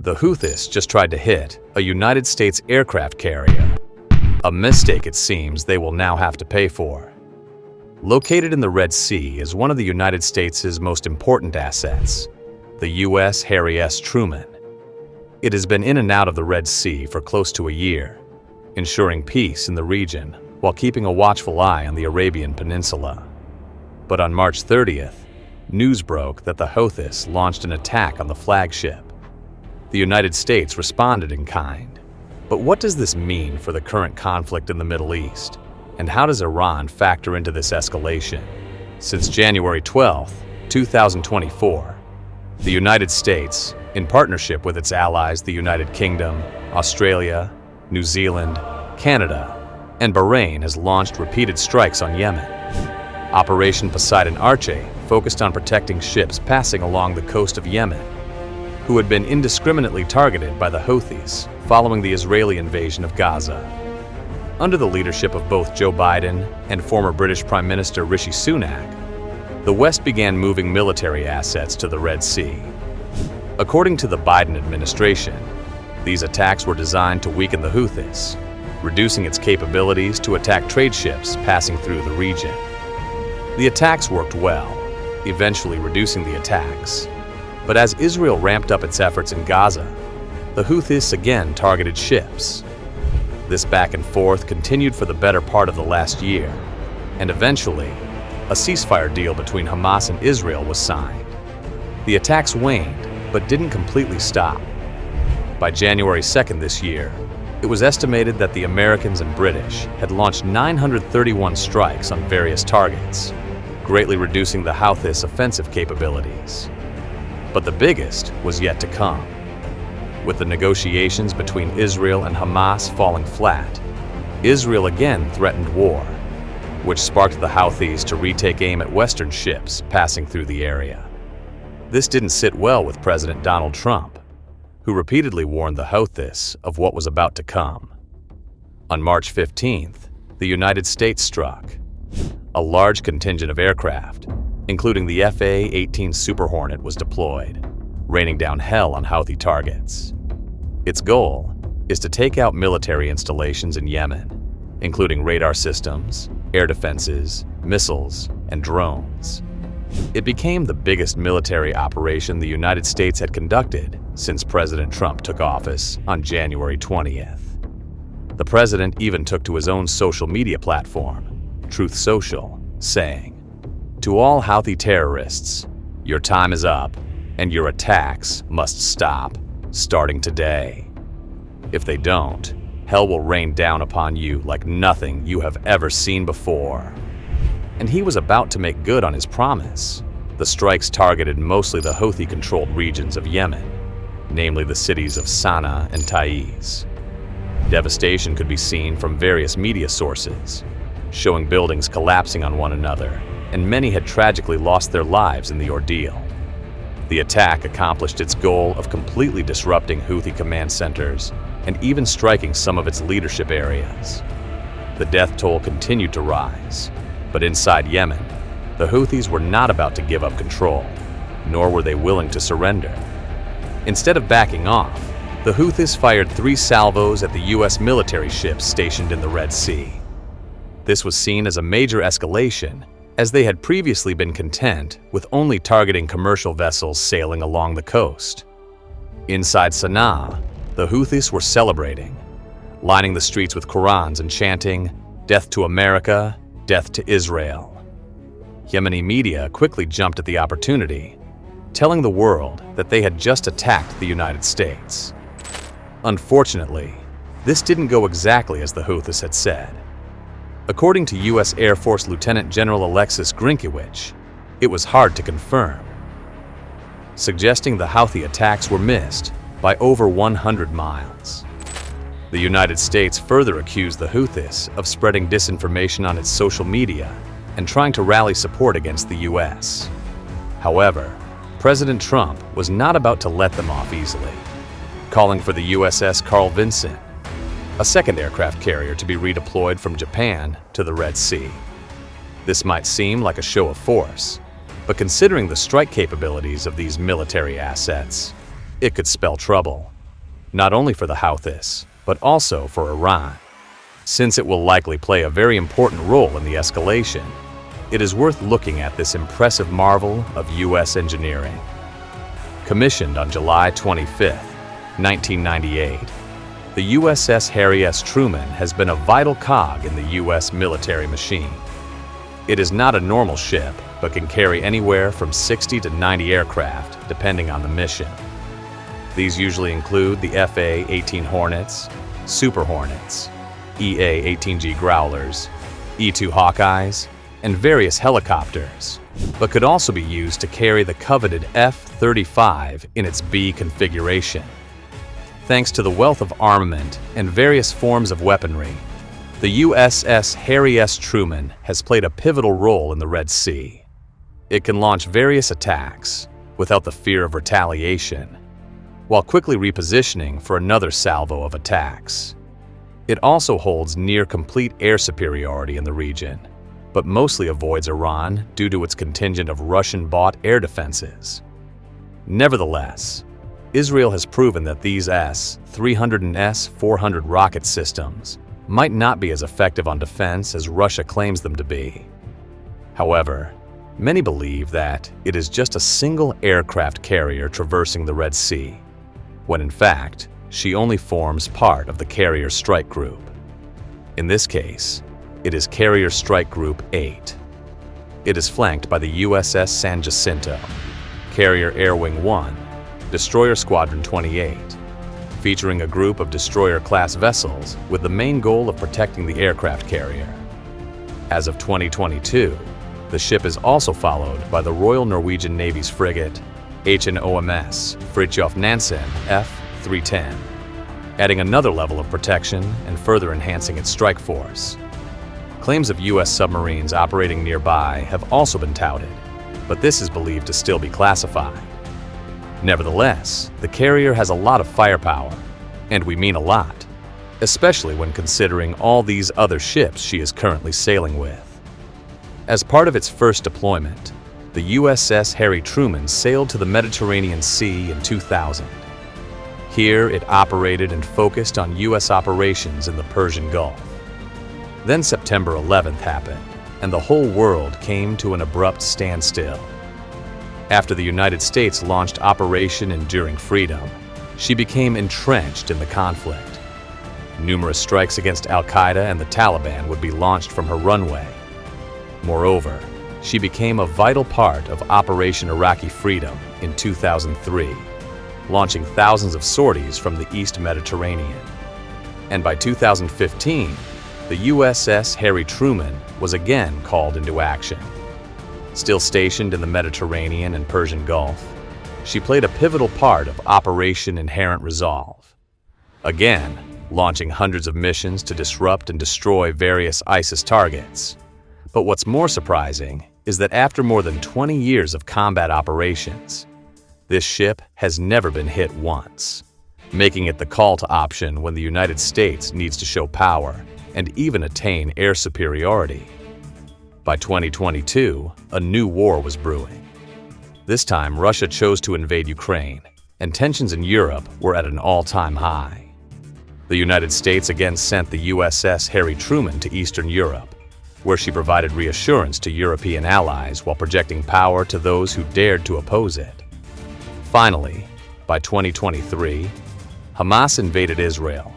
The Houthis just tried to hit a United States aircraft carrier, a mistake it seems they will now have to pay for. Located in the Red Sea is one of the United States' most important assets, the U.S. Harry S. Truman. It has been in and out of the Red Sea for close to a year, ensuring peace in the region while keeping a watchful eye on the Arabian Peninsula. But on March 30th, news broke that the Houthis launched an attack on the Flagship. The United States responded in kind. But what does this mean for the current conflict in the Middle East? And how does Iran factor into this escalation? Since January 12, 2024, the United States, in partnership with its allies the United Kingdom, Australia, New Zealand, Canada, and Bahrain, has launched repeated strikes on Yemen. Operation Poseidon Arche focused on protecting ships passing along the coast of Yemen, who had been indiscriminately targeted by the Houthis following the Israeli invasion of Gaza. Under the leadership of both Joe Biden and former British Prime Minister Rishi Sunak, the West began moving military assets to the Red Sea. According to the Biden administration, these attacks were designed to weaken the Houthis, reducing its capabilities to attack trade ships passing through the region. The attacks worked well, eventually reducing the attacks. But as Israel ramped up its efforts in Gaza, the Houthis again targeted ships. This back and forth continued for the better part of the last year, and eventually, a ceasefire deal between Hamas and Israel was signed. The attacks waned, but didn't completely stop. By January 2nd this year, it was estimated that the Americans and British had launched 931 strikes on various targets, greatly reducing the Houthis' offensive capabilities. But the biggest was yet to come. With the negotiations between Israel and Hamas falling flat, Israel again threatened war, which sparked the Houthis to retake aim at Western ships passing through the area. This didn't sit well with President Donald Trump, who repeatedly warned the Houthis of what was about to come. On March 15th, the United States struck. A large contingent of aircraft, including the F/A-18 Super Hornet, was deployed, raining down hell on Houthi targets. Its goal is to take out military installations in Yemen, including radar systems, air defenses, missiles, and drones. It became the biggest military operation the United States had conducted since President Trump took office on January 20th. The president even took to his own social media platform, Truth Social, saying, "To all Houthi terrorists, your time is up, and your attacks must stop, starting today. If they don't, hell will rain down upon you like nothing you have ever seen before." And he was about to make good on his promise. The strikes targeted mostly the Houthi-controlled regions of Yemen, namely the cities of Sana'a and Taiz. Devastation could be seen from various media sources, showing buildings collapsing on one another, and many had tragically lost their lives in the ordeal. The attack accomplished its goal of completely disrupting Houthi command centers and even striking some of its leadership areas. The death toll continued to rise, but inside Yemen, the Houthis were not about to give up control, nor were they willing to surrender. Instead of backing off, the Houthis fired 3 salvos at the U.S. military ships stationed in the Red Sea. This was seen as a major escalation, as they had previously been content with only targeting commercial vessels sailing along the coast. Inside Sana'a, the Houthis were celebrating, lining the streets with Qurans and chanting, "Death to America, death to Israel." Yemeni media quickly jumped at the opportunity, telling the world that they had just attacked the United States. Unfortunately, this didn't go exactly as the Houthis had said. According to U.S. Air Force Lieutenant General Alexis Grinkiewicz, it was hard to confirm, suggesting the Houthi attacks were missed by over 100 miles. The United States further accused the Houthis of spreading disinformation on its social media and trying to rally support against the U.S. However, President Trump was not about to let them off easily, calling for the USS Carl Vinson, a second aircraft carrier, to be redeployed from Japan to the Red Sea. This might seem like a show of force, but considering the strike capabilities of these military assets, It could spell trouble, not only for the Houthis, but also for Iran. Since it will likely play a very important role in the escalation, it is worth looking at this impressive marvel of U.S. engineering. Commissioned on July 25, 1998, the USS Harry S. Truman has been a vital cog in the U.S. military machine. It is not a normal ship, but can carry anywhere from 60 to 90 aircraft, depending on the mission. These usually include the FA-18 Hornets, Super Hornets, EA-18G Growlers, E-2 Hawkeyes, and various helicopters, but could also be used to carry the coveted F-35 in its B configuration. Thanks to the wealth of armament and various forms of weaponry, the USS Harry S. Truman has played a pivotal role in the Red Sea. It can launch various attacks without the fear of retaliation, while quickly repositioning for another salvo of attacks. It also holds near-complete air superiority in the region, but mostly avoids Iran due to its contingent of Russian-bought air defenses. Nevertheless, Israel has proven that these S-300 and S-400 rocket systems might not be as effective on defense as Russia claims them to be. However, many believe that it is just a single aircraft carrier traversing the Red Sea, when in fact, she only forms part of the Carrier Strike Group. In this case, it is Carrier Strike Group 8. It is flanked by the USS San Jacinto, Carrier Air Wing 1, Destroyer Squadron 28, featuring a group of destroyer-class vessels with the main goal of protecting the aircraft carrier. As of 2022, the ship is also followed by the Royal Norwegian Navy's frigate, HNOMS Fridtjof Nansen F-310, adding another level of protection and further enhancing its strike force. Claims of U.S. submarines operating nearby have also been touted, but this is believed to still be classified. Nevertheless, the carrier has a lot of firepower, and we mean a lot, especially when considering all these other ships she is currently sailing with. As part of its first deployment, the USS Harry Truman sailed to the Mediterranean Sea in 2000. Here, it operated and focused on U.S. operations in the Persian Gulf. Then September 11th happened, and the whole world came to an abrupt standstill. After the United States launched Operation Enduring Freedom, she became entrenched in the conflict. Numerous strikes against al-Qaeda and the Taliban would be launched from her runway. Moreover, she became a vital part of Operation Iraqi Freedom in 2003, launching thousands of sorties from the East Mediterranean. And by 2015, the USS Harry Truman was again called into action. Still stationed in the Mediterranean and Persian Gulf, she played a pivotal part of Operation Inherent Resolve. Again, launching hundreds of missions to disrupt and destroy various ISIS targets. But what's more surprising is that after more than 20 years of combat operations, this ship has never been hit once, making it the call to option when the United States needs to show power and even attain air superiority. By 2022, a new war was brewing. This time, Russia chose to invade Ukraine, and tensions in Europe were at an all-time high. The United States again sent the USS Harry Truman to Eastern Europe, where she provided reassurance to European allies while projecting power to those who dared to oppose it. Finally, by 2023, Hamas invaded Israel,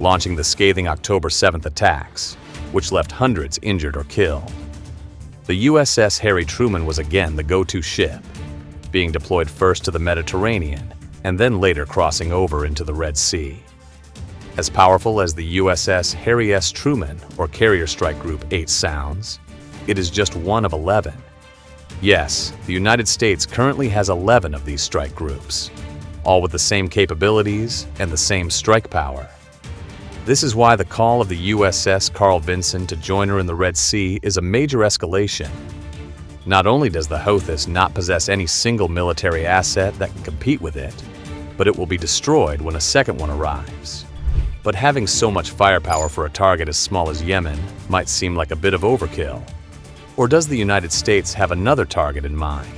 launching the scathing October 7th attacks, which left hundreds injured or killed. The USS Harry Truman was again the go-to ship, being deployed first to the Mediterranean and then later crossing over into the Red Sea. As powerful as the USS Harry S. Truman or Carrier Strike Group 8 sounds, it is just one of 11. Yes, the United States currently has 11 of these strike groups, all with the same capabilities and the same strike power. This is why the call of the USS Carl Vinson to join her in the Red Sea is a major escalation. Not only does the Houthis not possess any single military asset that can compete with it, but it will be destroyed when a second one arrives. But having so much firepower for a target as small as Yemen might seem like a bit of overkill. Or does the United States have another target in mind?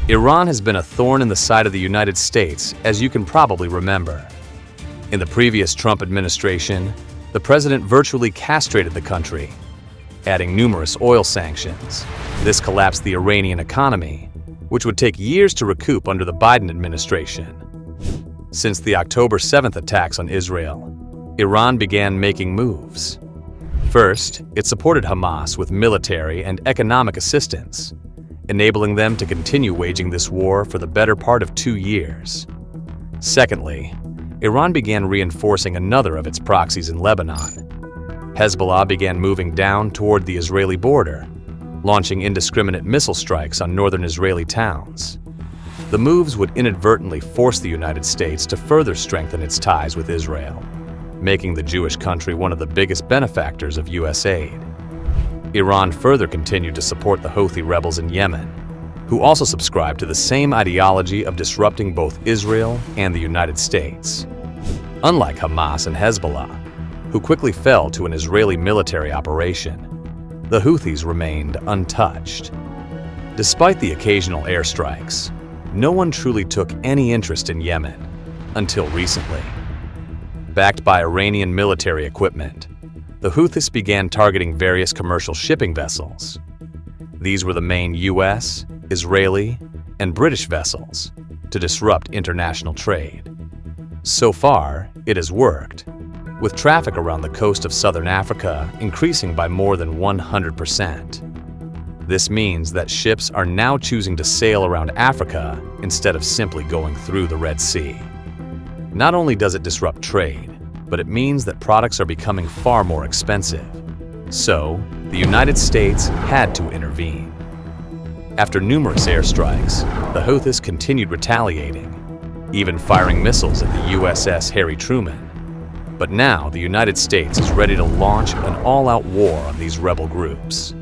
Iran has been a thorn in the side of the United States, as you can probably remember. In the previous Trump administration, the president virtually castrated the country, adding numerous oil sanctions. This collapsed the Iranian economy, which would take years to recoup under the Biden administration. Since the October 7th attacks on Israel, Iran began making moves. First, it supported Hamas with military and economic assistance, enabling them to continue waging this war for the better part of 2 years. Secondly, Iran began reinforcing another of its proxies in Lebanon. Hezbollah began moving down toward the Israeli border, launching indiscriminate missile strikes on northern Israeli towns. The moves would inadvertently force the United States to further strengthen its ties with Israel, making the Jewish country one of the biggest benefactors of U.S. aid. Iran further continued to support the Houthi rebels in Yemen, who also subscribed to the same ideology of disrupting both Israel and the United States. Unlike Hamas and Hezbollah, who quickly fell to an Israeli military operation, the Houthis remained untouched. Despite the occasional airstrikes, no one truly took any interest in Yemen until recently. Backed by Iranian military equipment, the Houthis began targeting various commercial shipping vessels. These were the main U.S., Israeli, and British vessels to disrupt international trade. So far, it has worked, with traffic around the coast of southern Africa increasing by more than 100%. This means that ships are now choosing to sail around Africa instead of simply going through the Red Sea. Not only does it disrupt trade, but it means that products are becoming far more expensive. So, the United States had to intervene. After numerous airstrikes, the Houthis continued retaliating, even firing missiles at the USS Harry Truman. But now the United States is ready to launch an all-out war on these rebel groups.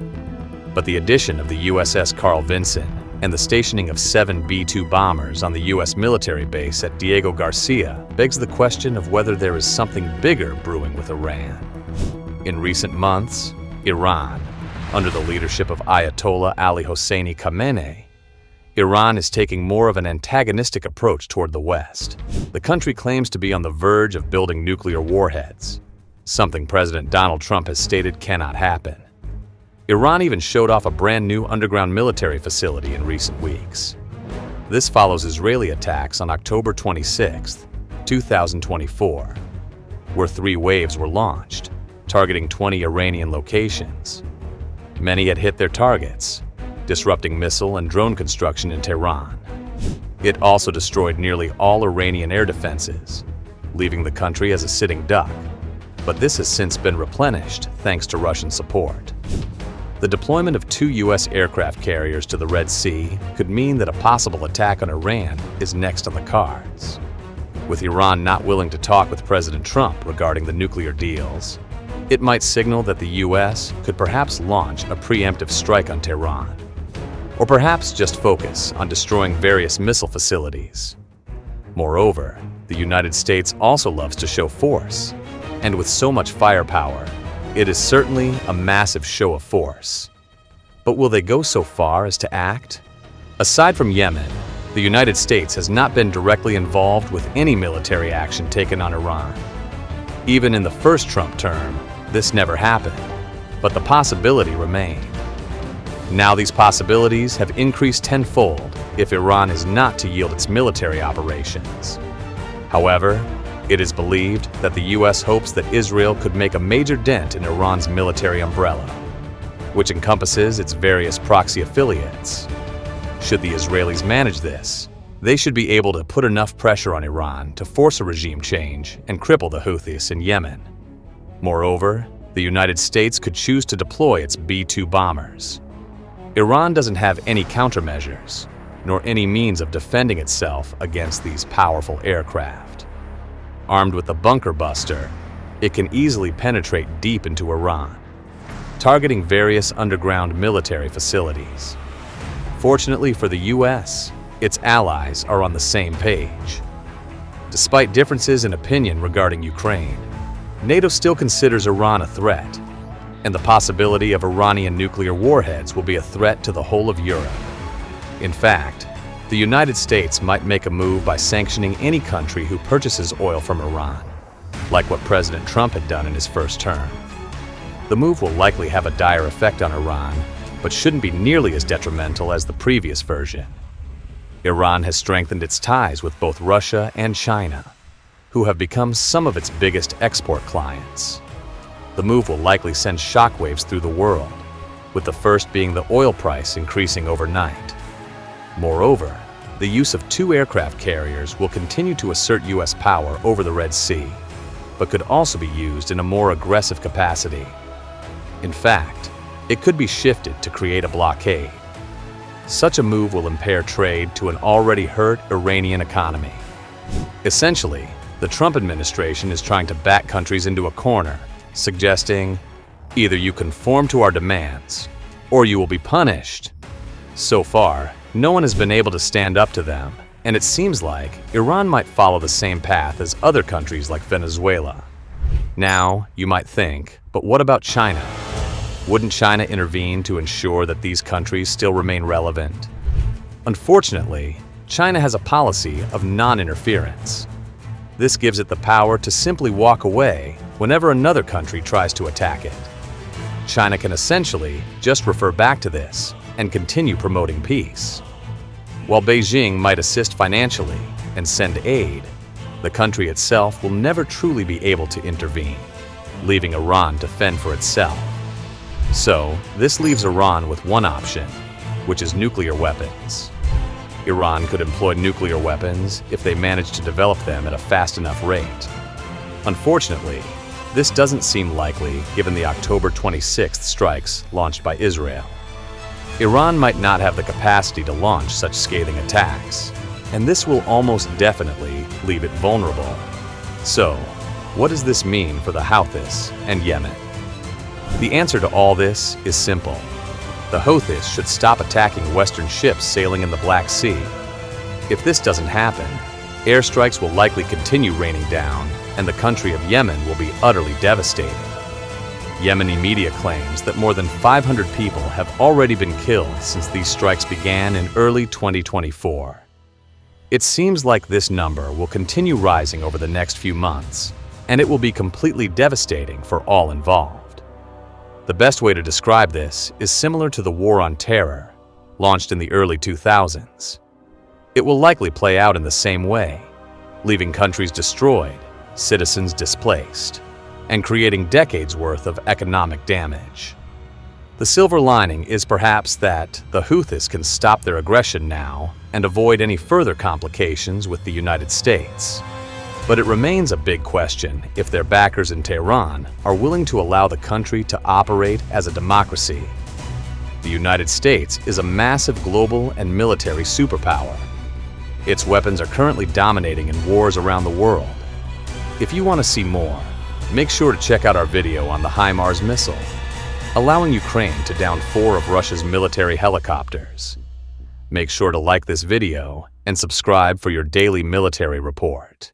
But the addition of the USS Carl Vinson and the stationing of 7 B-2 bombers on the U.S. military base at Diego Garcia begs the question of whether there is something bigger brewing with Iran. In recent months, Iran, under the leadership of Ayatollah Ali Hosseini Khamenei, Iran is taking more of an antagonistic approach toward the West. The country claims to be on the verge of building nuclear warheads, something President Donald Trump has stated cannot happen. Iran even showed off a brand new underground military facility in recent weeks. This follows Israeli attacks on October 26, 2024, where 3 waves were launched, targeting 20 Iranian locations. Many had hit their targets, disrupting missile and drone construction in Tehran. It also destroyed nearly all Iranian air defenses, leaving the country as a sitting duck. But this has since been replenished thanks to Russian support. The deployment of 2 U.S. aircraft carriers to the Red Sea could mean that a possible attack on Iran is next on the cards. With Iran not willing to talk with President Trump regarding the nuclear deals, it might signal that the U.S. could perhaps launch a preemptive strike on Tehran, or perhaps just focus on destroying various missile facilities. Moreover, the United States also loves to show force, and with so much firepower, it is certainly a massive show of force. But will they go so far as to act? Aside from Yemen, the United States has not been directly involved with any military action taken on Iran. Even in the first Trump term, this never happened, but the possibility remained. Now these possibilities have increased tenfold if Iran is not to yield its military operations. However, it is believed that the U.S. hopes that Israel could make a major dent in Iran's military umbrella, which encompasses its various proxy affiliates. Should the Israelis manage this, they should be able to put enough pressure on Iran to force a regime change and cripple the Houthis in Yemen. Moreover, the United States could choose to deploy its B-2 bombers. Iran doesn't have any countermeasures, nor any means of defending itself against these powerful aircraft. Armed with a bunker buster, it can easily penetrate deep into Iran, targeting various underground military facilities. Fortunately for the U.S., its allies are on the same page. Despite differences in opinion regarding Ukraine, NATO still considers Iran a threat, and the possibility of Iranian nuclear warheads will be a threat to the whole of Europe. In fact, The United States might make a move by sanctioning any country who purchases oil from Iran, like what President Trump had done in his first term. The move will likely have a dire effect on Iran, but shouldn't be nearly as detrimental as the previous version. Iran has strengthened its ties with both Russia and China, who have become some of its biggest export clients. The move will likely send shockwaves through the world, with the first being the oil price increasing overnight. Moreover, the use of 2 aircraft carriers will continue to assert U.S. power over the Red Sea, but could also be used in a more aggressive capacity. In fact, it could be shifted to create a blockade. Such a move will impair trade to an already hurt Iranian economy. Essentially, the Trump administration is trying to back countries into a corner, suggesting, either you conform to our demands, or you will be punished. So far, no one has been able to stand up to them, and it seems like Iran might follow the same path as other countries like Venezuela. Now, you might think, but what about China? Wouldn't China intervene to ensure that these countries still remain relevant? Unfortunately, China has a policy of non-interference. This gives it the power to simply walk away whenever another country tries to attack it. China can essentially just refer back to this and continue promoting peace. While Beijing might assist financially and send aid, the country itself will never truly be able to intervene, leaving Iran to fend for itself. So, this leaves Iran with one option, which is nuclear weapons. Iran could employ nuclear weapons if they manage to develop them at a fast enough rate. Unfortunately, this doesn't seem likely given the October 26th strikes launched by Israel. Iran might not have the capacity to launch such scathing attacks, and this will almost definitely leave it vulnerable. So, what does this mean for the Houthis and Yemen? The answer to all this is simple. The Houthis should stop attacking Western ships sailing in the Black Sea. If this doesn't happen, airstrikes will likely continue raining down, and the country of Yemen will be utterly devastated. Yemeni media claims that more than 500 people have already been killed since these strikes began in early 2024. It seems like this number will continue rising over the next few months, and it will be completely devastating for all involved. The best way to describe this is similar to the War on Terror, launched in the early 2000s. It will likely play out in the same way, leaving countries destroyed, citizens displaced, and creating decades worth of economic damage. The silver lining is perhaps that the Houthis can stop their aggression now and avoid any further complications with the United States. But it remains a big question if their backers in Tehran are willing to allow the country to operate as a democracy. The United States is a massive global and military superpower. Its weapons are currently dominating in wars around the world. If you want to see more, make sure to check out our video on the HIMARS missile, allowing Ukraine to down 4 of Russia's military helicopters. Make sure to like this video and subscribe for your daily military report.